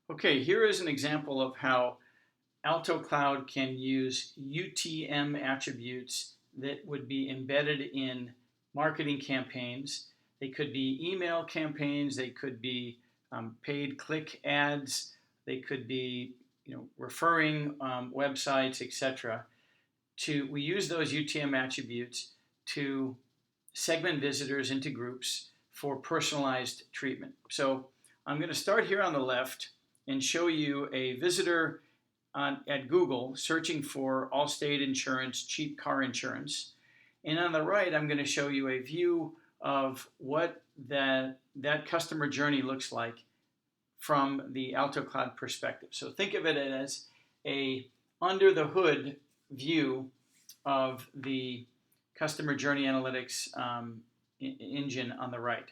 Okay, here is an example of how Altocloud can use UTM attributes that would be embedded in marketing campaigns. They could be email campaigns, they could be paid click ads, they could be referring websites, etc. We use those UTM attributes to segment visitors into groups for personalized treatment. So I'm going to start here on the left and show you a visitor at Google searching for Allstate insurance, cheap car insurance. And on the right, I'm going to show you a view of what that customer journey looks like from the Altocloud perspective. So think of it as a under the hood view of the customer journey analytics engine on the right.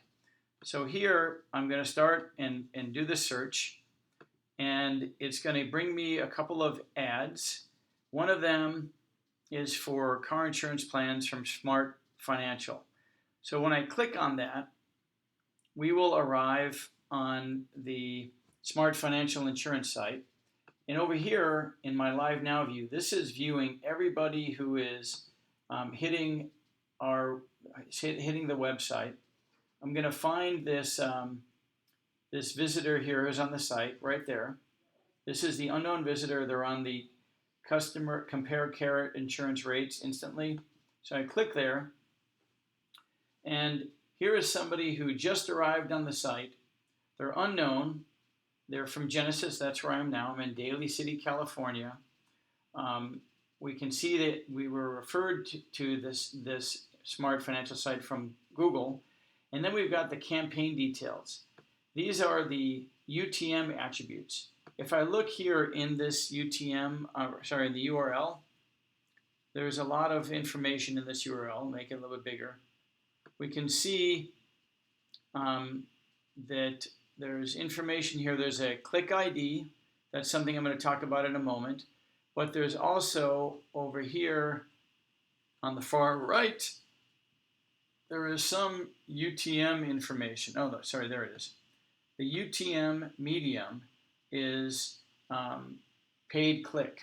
So here I'm going to start and do the search, and it's going to bring me a couple of ads. One of them is for car insurance plans from Smart Financial. So when I click on that, we will arrive on the Smart Financial insurance site. And over here in my Live Now view, this is viewing everybody who is hitting the website. I'm going to find this this visitor here who's on the site right there. This is the unknown visitor. They're on the customer compare carrot insurance rates instantly. So I click there, and here is somebody who just arrived on the site. They're unknown. They're from Genesis. That's where I am now. I'm in Daly City, California. We can see that we were referred to this Smart Financial site from Google. And then we've got the campaign details. These are the UTM attributes. If I look here in this UTM, in the URL, there's a lot of information in this URL. Make it a little bit bigger. We can see that there's information here. There's a click ID. That's something I'm going to talk about in a moment. But there's also over here on the far right, there is some UTM information. Oh, no, sorry, there it is. The UTM medium is paid click.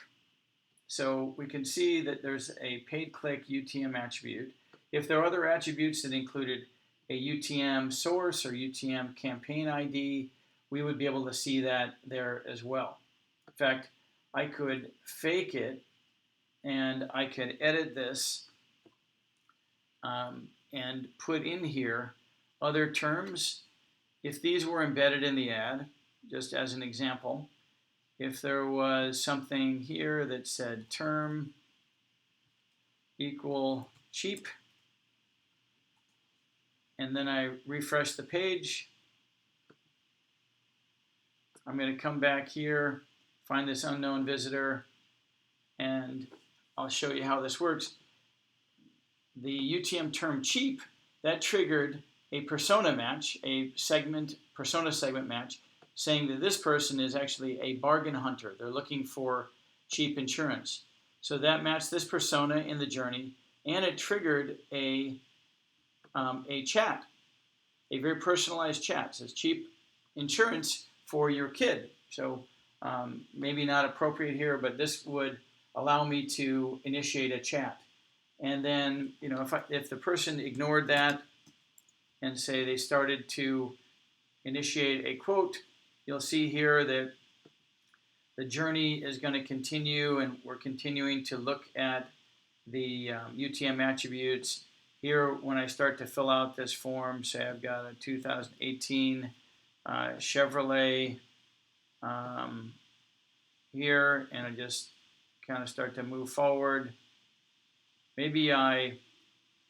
So we can see that there's a paid click UTM attribute. If there are other attributes that included a UTM source or UTM campaign ID, we would be able to see that there as well. In fact, I could fake it and I could edit this and put in here other terms. If these were embedded in the ad, just as an example, if there was something here that said term equal cheap, and then I refresh the page, I'm going to come back here, find this unknown visitor, and I'll show you how this works. The UTM term cheap, that triggered a persona match, a persona segment match, saying that this person is actually a bargain hunter. They're looking for cheap insurance. So that matched this persona in the journey, and it triggered a chat, a very personalized chat. It says cheap insurance for your kid. So maybe not appropriate here, but this would allow me to initiate a chat. And then, if the person ignored that and say they started to initiate a quote, you'll see here that the journey is going to continue, and we're continuing to look at the UTM attributes. Here, when I start to fill out this form, say I've got a 2018 Chevrolet here, and I just kind of start to move forward. Maybe I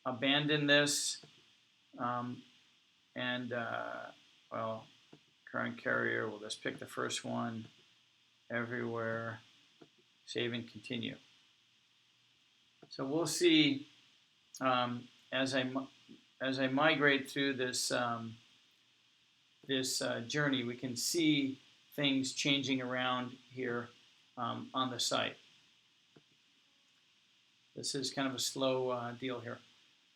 abandon this current carrier, we'll just pick the first one, everywhere, save and continue. So we'll see as I migrate through this journey, we can see things changing around here on the site. This is kind of a slow deal here,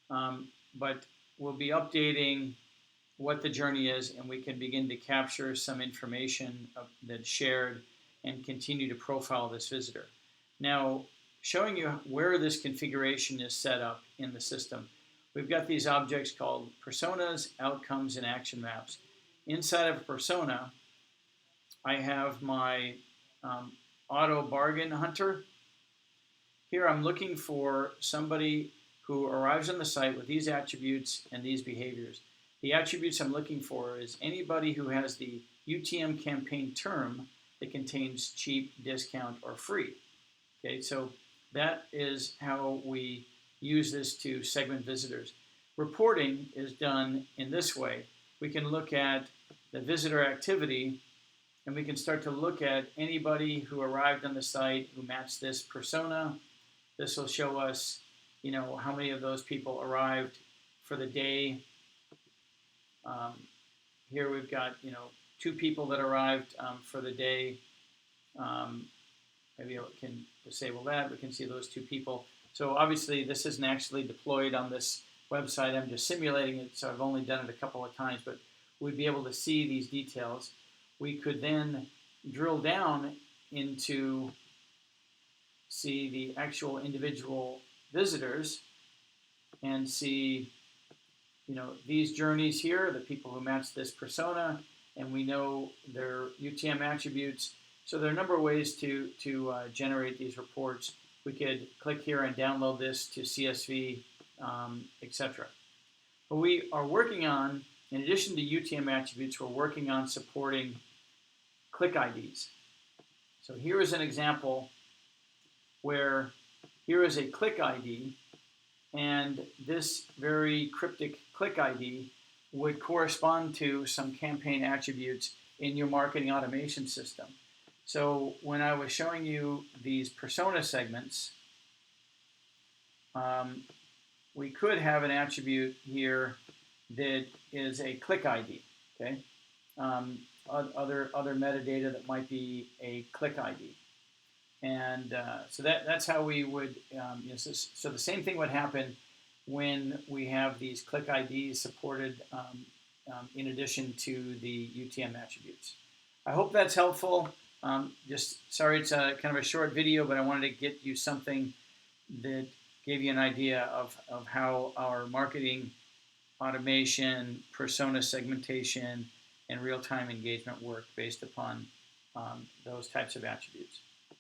but we'll be updating what the journey is, and we can begin to capture some information that's shared and continue to profile this visitor. Now, showing you where this configuration is set up in the system, we've got these objects called personas, outcomes, and action maps. Inside of a persona, I have my auto bargain hunter. Here I'm looking for somebody who arrives on the site with these attributes and these behaviors. The attributes I'm looking for is anybody who has the UTM campaign term that contains cheap, discount, or free. Okay, so that is how we use this to segment visitors. Reporting is done in this way. We can look at the visitor activity, and we can start to look at anybody who arrived on the site who matched this persona. This will show us, how many of those people arrived for the day. Here we've got, 2 people that arrived for the day. Maybe I can disable that. We can see those 2 people. So obviously this isn't actually deployed on this website. I'm just simulating it, so I've only done it a couple of times, but we'd be able to see these details. We could then drill down into see the actual individual visitors and see, these journeys here, the people who match this persona, and we know their UTM attributes. So there are a number of ways to generate these reports. We could click here and download this to CSV, etc. But we are working on, in addition to UTM attributes, we're working on supporting click IDs. So here is an example where here is a click ID, and this very cryptic click ID would correspond to some campaign attributes in your marketing automation system. So when I was showing you these persona segments, we could have an attribute here that is a click ID, okay? Other metadata that might be a click ID. And so that's how we would, so the same thing would happen when we have these click IDs supported in addition to the UTM attributes. I hope that's helpful. Just sorry it's kind of a short video, but I wanted to get you something that gave you an idea of how our marketing automation, persona segmentation, and real-time engagement work based upon those types of attributes.